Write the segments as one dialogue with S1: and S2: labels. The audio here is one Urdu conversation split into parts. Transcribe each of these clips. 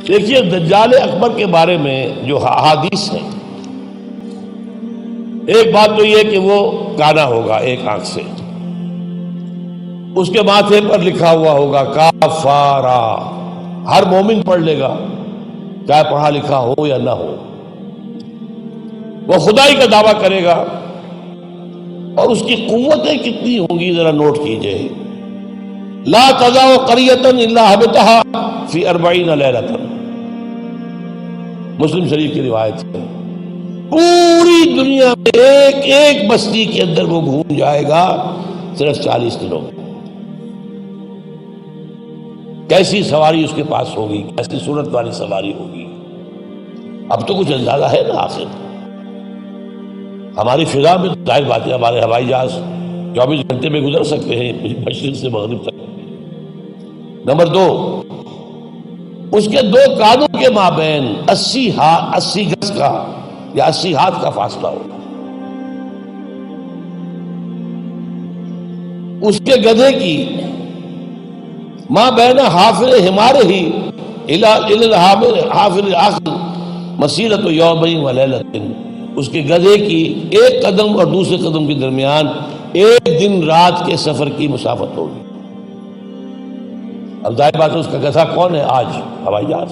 S1: دیکھیے دجال اکبر کے بارے میں جو احادیث ہیں، ایک بات تو یہ کہ وہ کانا ہوگا ایک آنکھ سے، اس کے ماتھے پر لکھا ہوا ہوگا کافارا، ہر مومن پڑھ لے گا چاہے پڑھا لکھا ہو یا نہ ہو۔ وہ خدائی کا دعویٰ کرے گا، اور اس کی قوتیں کتنی ہوں گی ذرا نوٹ کیجئے۔ لا تزع قریۃ الا حبطها فی 40 لیلۃ، مسلم شریف کی روایت ہے۔ پوری دنیا میں ایک ایک بستی کے اندر وہ گھوم جائے گا صرف 40 دنوں میں۔ کیسی سواری اس کے پاس ہوگی، کیسی صورت والی سواری ہوگی، اب تو کچھ اندازہ ہے نا۔ آخر ہماری فضا میں ظاہر بات ہے ہمارے ہوائی جہاز 24 گھنٹے میں گزر سکتے ہیں مشرق سے مغرب تک۔ نمبر 2، اس کے 2 کانوں کے مابین 80 گز کا یا 80 ہاتھ کا فاصلہ ہوگا۔ اس کے گدھے کی ماں بین حافر ہمارے ہی حافر آخر مسیرت یومین و لیلۃ، اس کے گدھے کی ایک قدم اور دوسرے قدم کے درمیان ایک دن رات کے سفر کی مسافت ہوگی۔ اب ظاہر بات ہے اس کا گدھا کون ہے آج؟ ہوائی جہاز۔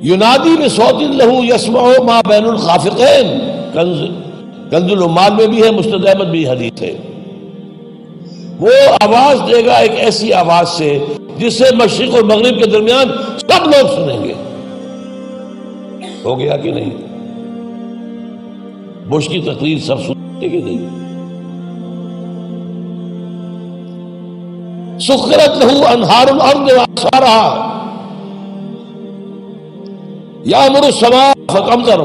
S1: ینادی بصوت لہ یسمع ما بین الخافقین، کنز العمال میں بھی ہے، مسند احمد بھی حدیث ہے۔ وہ آواز دے گا ایک ایسی آواز سے جس سے مشرق اور مغرب کے درمیان سب لوگ سنیں گے۔ ہو گیا کہ نہیں؟ بش کی تقریر سب سنتے کہ نہیں؟ سخرت لہ انہار الارض واسفارها یامر السماء فتمطر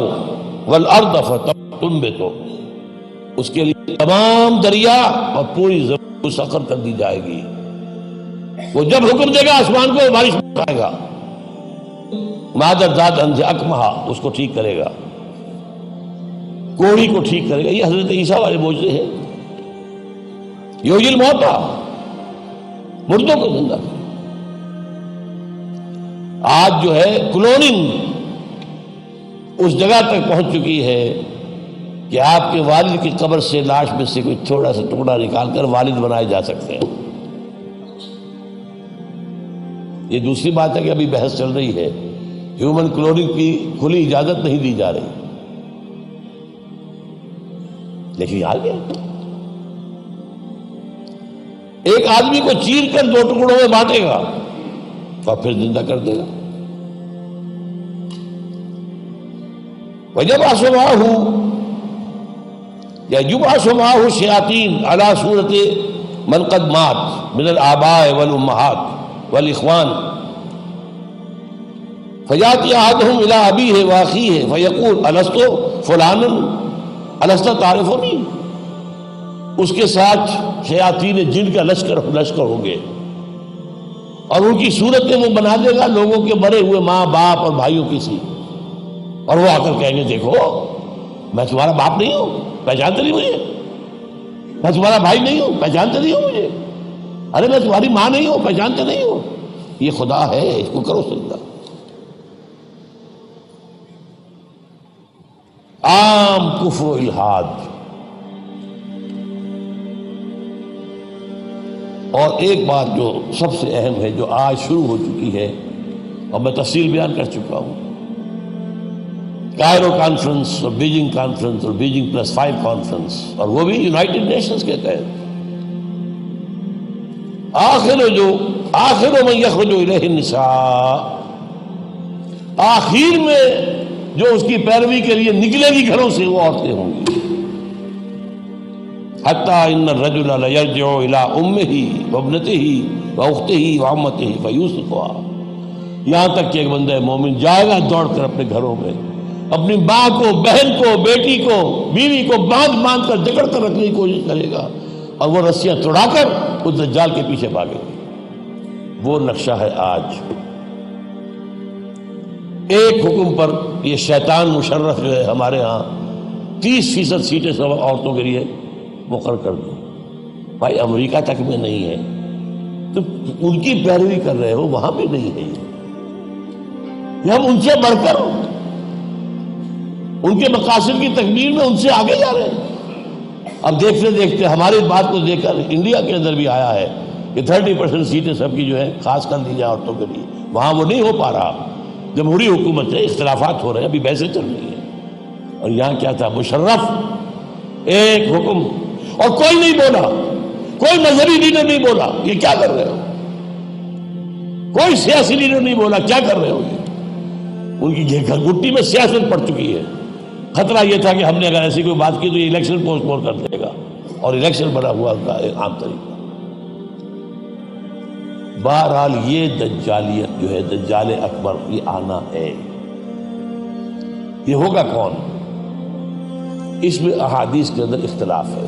S1: والارض فتنبت، اس کے لیے تمام دریا اور پوری زمین کو سخر کر دی جائے گی۔ وہ جب حکم دے گا آسمان کو بارش برسائے گا۔ مادر ذات انز اکمہا، اس کو ٹھیک کرے گا، کوڑی کو ٹھیک کرے گا۔ یہ حضرت عیسیٰ والے معجزے ہیں۔ یحیی الموتیٰ، مردوں کو زندہ کرے۔ آج جو ہے کلوننگ اس جگہ تک پہنچ چکی ہے کہ آپ کے والد کی قبر سے لاش میں سے کوئی تھوڑا سا ٹکڑا نکال کر والد بنائے جا سکتے ہیں۔ یہ دوسری بات ہے کہ ابھی بحث چل رہی ہے، ہیومن کلوننگ کی کھلی اجازت نہیں دی جا رہی، لیکن آ گیا۔ ایک آدمی کو چیر کر 2 ٹکڑوں میں بانٹے گا اور پھر زندہ کر دے گا۔ وَيَبْعَثُ مَعَهُ یا یبعث معه الشیاطین علی صورت من قد مات من الآباء والامہات والاخوان فیاتی احدهم الی ابیہ واخیہ فیقول الست فلانا الست تعرفنی، اس کے ساتھ شیاطین جن کا لشکر ہوں گے، اور ان کی صورتیں وہ بنا دے گا لوگوں کے مرے ہوئے ماں باپ اور بھائیوں کی سی، اور وہ آ کر کہیں گے دیکھو میں تمہارا باپ نہیں ہوں، پہچانتے نہیں مجھے، میں تمہارا بھائی نہیں ہوں، پہچانتے نہیں ہو مجھے، ارے میں تمہاری ماں نہیں ہوں، پہچانتے نہیں ہو، یہ خدا ہے، اس کو کرو سجدہ۔ عام کفر و الحاد۔ اور ایک بات جو سب سے اہم ہے، جو آج شروع ہو چکی ہے اور میں تفصیل بیان کر چکا ہوں، کائرو کانفرنس اور بیجنگ کانفرنس اور بیجنگ +5 کانفرنس، اور وہ بھی یونائٹڈ نیشنز کے تحت، آخر من یخرج الیہ النساء، آخر میں جو اس کی پیروی کے لیے نکلے گی گھروں سے وہ عورتیں ہوں گی۔ حتی ان الرجل لیرجع الی امہ وابنتہ واختہ وعمتہ فیوثقها، یہاں تک کہ ایک بندہ مومن جائے گا دوڑ کر اپنے گھروں میں، اپنی ماں کو، بہن کو، بیٹی کو، بیوی کو باندھ کر جکڑ کر رکھنے کی کوشش کرے گا، اور وہ رسیاں توڑا کر اس دجال کے پیچھے بھاگے گا۔ وہ نقشہ ہے آج۔ ایک حکم پر یہ شیطان مشرف جو ہے ہمارے ہاں 30% سیٹیں سب عورتوں کے لیے مقرر کر دی۔ بھائی امریکہ تک میں نہیں ہے تو ان کی پیروی کر رہے ہو، وہاں بھی نہیں ہے یہ ہم ان سے بڑھ کر ان کے مقاصد کی تکمیل میں ان سے آگے جا رہے ہیں۔ اب دیکھتے دیکھتے ہماری بات کو دیکھ کر انڈیا کے اندر بھی آیا ہے کہ 30% سیٹیں سب کی جو ہے خاص کر دی جائے عورتوں کے لیے، وہاں وہ نہیں ہو پا رہا، جمہوری حکومت ہے، اختلافات ہو رہے ہیں، ابھی بحثیں چل رہی ہیں۔ اور یہاں کیا تھا، مشرف ایک حکم، اور کوئی نہیں بولا، کوئی مذہبی لیڈر نہیں بولا یہ کیا کر رہے ہو، کوئی سیاسی لیڈر نہیں بولا کیا کر رہے ہو یہ۔ ان کی گھٹی میں سیاست پڑ چکی ہے۔ خطرہ یہ تھا کہ ہم نے اگر ایسی کوئی بات کی تو یہ الیکشن پوسٹ پون کر دے گا، اور الیکشن بڑا ہوا ان کا ایک عام طریقہ۔ بہرحال یہ دجالیت جو ہے، دجال اکبر، یہ آنا ہے۔ یہ ہوگا کون، اس میں احادیث کے اندر اختلاف ہے۔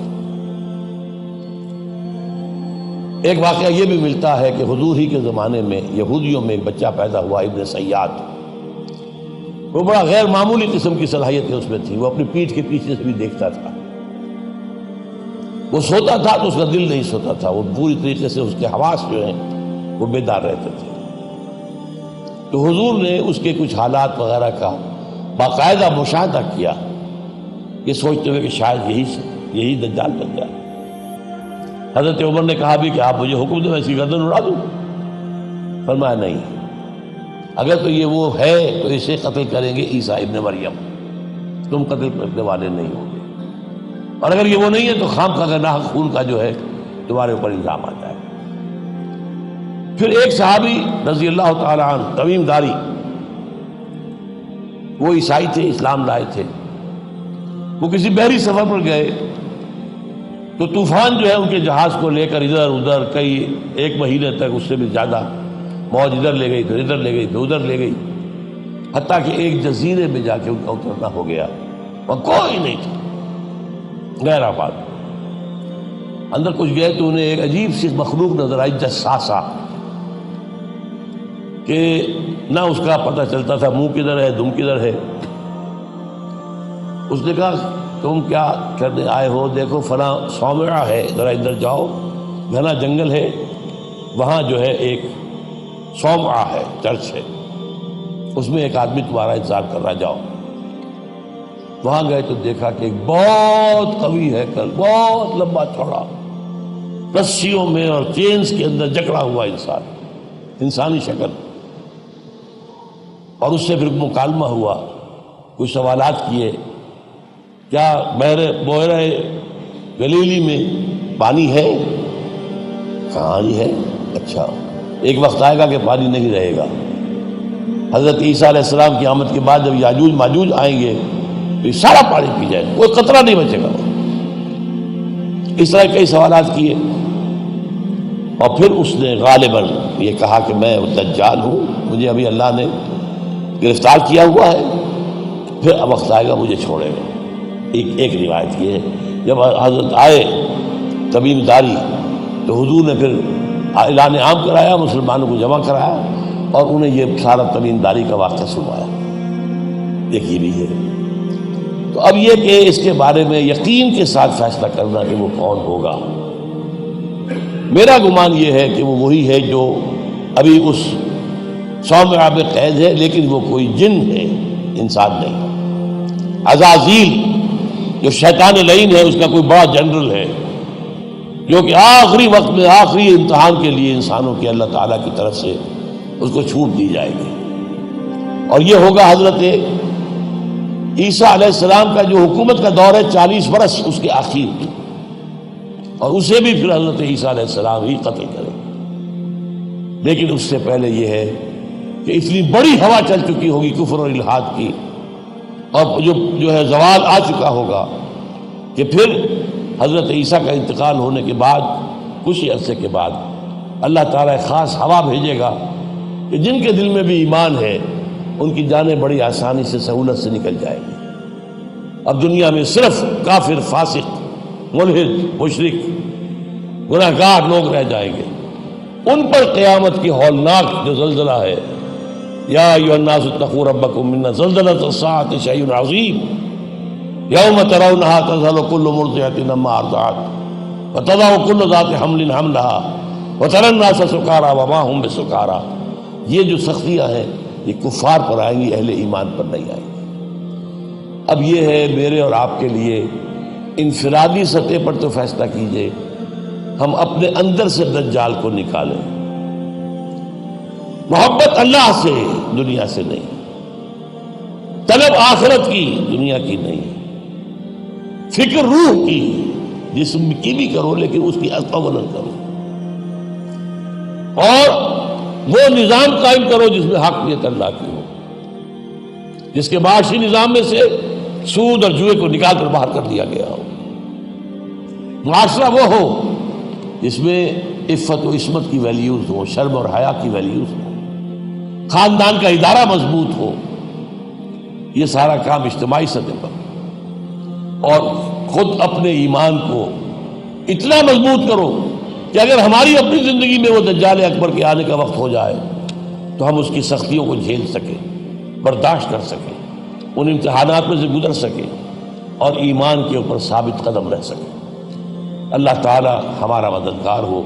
S1: ایک واقعہ یہ بھی ملتا ہے کہ حضور ہی کے زمانے میں یہودیوں میں ایک بچہ پیدا ہوا، ابن سیاد۔ وہ بڑا غیر معمولی قسم کی صلاحیتیں اس میں تھی، وہ اپنی پیٹھ کے پیچھے سے بھی دیکھتا تھا، وہ سوتا تھا تو اس کا دل نہیں سوتا تھا، وہ پوری طریقے سے اس کے حواس جو ہیں وہ بیدار رہتے تھے۔ تو حضور نے اس کے کچھ حالات وغیرہ کا باقاعدہ مشاہدہ کیا، یہ سوچتے ہوئے کہ شاید یہی دجال بن جائے۔ حضرت عمر نے کہا بھی کہ آپ مجھے حکم دیں میں اس کی گردن اڑا دوں؟ فرمایا نہیں، اگر تو یہ وہ ہے تو اسے قتل کریں گے عیسیٰ ابن مریم، تم قتل کرنے والے نہیں ہوں گے، اور اگر یہ وہ نہیں ہے تو خام کا ناحق خون کا جو ہے تمہارے اوپر الزام آتا ہے۔ پھر ایک صحابی رضی اللہ تعالی عنہ، تمیم داری، وہ عیسائی تھے، اسلام لائے تھے، وہ کسی بحری سفر پر گئے تو طوفان جو ہے ان کے جہاز کو لے کر ادھر ادھر کئی ایک مہینے تک، اس سے بھی زیادہ، موج ادھر لے گئی پھر ادھر لے گئی پھر ادھر لے گئی، حتیٰ کہ ایک جزیرے میں جا کے ان کا اترنا ہو گیا، وہاں کوئی نہیں تھا، غیر آباد۔ اندر کچھ گئے تو انہیں ایک عجیب سی مخلوق نظر آئی، جساسا، کہ نہ اس کا پتہ چلتا تھا منہ کدھر ہے دم کدھر ہے۔ اس نے کہا تم کیا کرنے آئے ہو؟ دیکھو فلاں صومعہ ہے، ذرا ادھر جاؤ، گھنا جنگل ہے، وہاں جو ہے ایک صومعہ ہے، چرچ ہے، اس میں ایک آدمی تمہارا انتظار کر رہا، جاؤ۔ وہاں گئے تو دیکھا کہ ایک بہت قوی ہے، بہت لمبا چوڑا، رسیوں میں اور چینز کے اندر جکڑا ہوا انسان، انسانی شکل۔ اور اس سے پھر مکالمہ ہوا، کچھ سوالات کیے، کیا بحیرہ گلیلی میں پانی ہے؟ کہاں ہی ہے؟ اچھا، ایک وقت آئے گا کہ پانی نہیں رہے گا، حضرت عیسیٰ علیہ السلام کی آمد کے بعد جب یاجوج ماجوج آئیں گے تو یہ سارا پانی پی جائے گا، کوئی قطرہ نہیں بچے گا۔ اس طرح کئی سوالات کیے، اور پھر اس نے غالباً یہ کہا کہ میں دجال ہوں، مجھے ابھی اللہ نے گرفتار کیا ہوا ہے، پھر وقت آئے گا مجھے چھوڑے گا۔ ایک روایت یہ ہے، جب حضرت آئے تمیم داری تو حضور نے پھر اعلان عام کرایا، مسلمانوں کو جمع کرایا اور انہیں یہ سارا تمیم داری کا واقعہ سنوایا۔ ایک یہ بھی ہے۔ تو اب یہ کہ اس کے بارے میں یقین کے ساتھ فیصلہ کرنا کہ وہ کون ہوگا، میرا گمان یہ ہے کہ وہ وہی ہے جو ابھی اس صومعہ میں قید ہے، لیکن وہ کوئی جن ہے، انسان نہیں۔ عزازیل جو شیطان لعین ہے، اس کا کوئی بڑا جنرل ہے، جو کہ آخری وقت میں آخری امتحان کے لیے انسانوں کے اللہ تعالیٰ کی طرف سے اس کو چھوٹ دی جائے گی۔ اور یہ ہوگا حضرت عیسیٰ علیہ السلام کا جو حکومت کا دور ہے 40 برس، اس کے آخر میں، اور اسے بھی پھر حضرت عیسیٰ علیہ السلام ہی قتل کرے۔ لیکن اس سے پہلے یہ ہے کہ اتنی بڑی ہوا چل چکی ہوگی کفر اور الحاد کی، اور جو ہے زوال آ چکا ہوگا، کہ پھر حضرت عیسیٰ کا انتقال ہونے کے بعد کچھ ہی عرصے کے بعد اللہ تعالیٰ ایک خاص ہوا بھیجے گا کہ جن کے دل میں بھی ایمان ہے ان کی جانیں بڑی آسانی سے، سہولت سے نکل جائے گی۔ اب دنیا میں صرف کافر، فاسق، ملحد، مشرک، گناہگار لوگ رہ جائیں گے، ان پر قیامت کی ہولناک جو زلزلہ ہے، یا ایھا الناس اتقوا ربکم ان زلزلۃ الساعۃ شیء عظیم یوم ترونها تذہل کل مرضعۃ عما ارضعت وتضع کل ذات حمل حملها وَتَرَى النَّاسَ سُكَارَىٰ وَمَا هُم بِسُكَارَىٰ، یہ جو سختیاں ہیں یہ کفار پر آئیں گی، اہل ایمان پر نہیں آئیں گی۔ اب یہ ہے میرے اور آپ کے لیے انفرادی سطح پر تو فیصلہ کیجئے، ہم اپنے اندر سے دجال کو نکالیں۔ محبت اللہ سے، دنیا سے نہیں، طلب آخرت کی، دنیا کی نہیں، فکر روح کی، جسم کی بھی کرو لیکن اس کی اطمینان کرو، اور وہ نظام قائم کرو جس میں حقیقت اللہ کی ہو، جس کے معاشی نظام میں سے سود اور جوئے کو نکال کر باہر کر دیا گیا ہو۔ معاشرہ وہ ہو جس میں عفت و عصمت کی ویلیوز ہو، شرم اور حیا کی ویلیوز ہو، خاندان کا ادارہ مضبوط ہو۔ یہ سارا کام اجتماعی سطح پر، اور خود اپنے ایمان کو اتنا مضبوط کرو کہ اگر ہماری اپنی زندگی میں وہ دجال اکبر کے آنے کا وقت ہو جائے تو ہم اس کی سختیوں کو جھیل سکیں، برداشت کر سکیں، ان امتحانات میں سے گزر سکیں، اور ایمان کے اوپر ثابت قدم رہ سکیں۔ اللہ تعالی ہمارا مددگار ہو۔